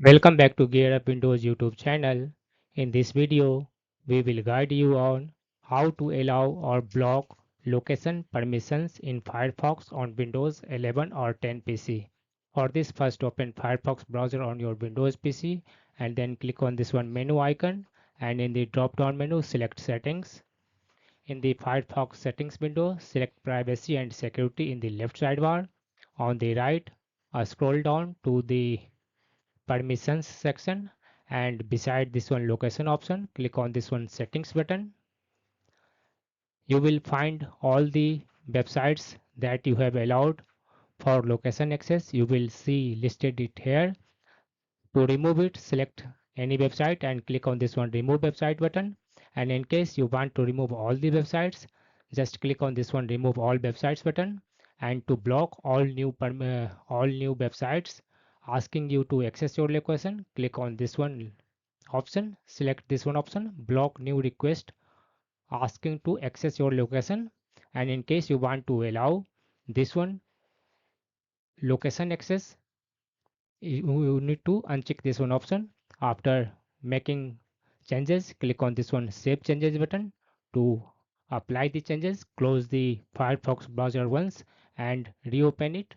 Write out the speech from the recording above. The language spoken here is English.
Welcome back to Gear Up Windows YouTube channel. In this video, we will guide you on how to allow or block location permissions in Firefox on Windows 11 or 10 PC. For this, first open Firefox browser on your Windows PC and then click on this one menu icon, and in the drop down menu select settings. In the Firefox settings window, select privacy and security in the left sidebar. On the right, scroll down to the permissions section, and beside this one location option, click on this one settings button. You will find all the websites that you have allowed for location access. You will see listed it here. To remove it, select any website and click on this one remove website button. And in case you want to remove all the websites, just click on this one remove all websites button. And to block all new websites asking you to access your location, click on this one option, select this one option, block new request asking to access your location. And in case you want to allow this one location access, you need to uncheck this one option. After making changes, click on this one save changes button. To apply the changes, close the Firefox browser once and reopen it.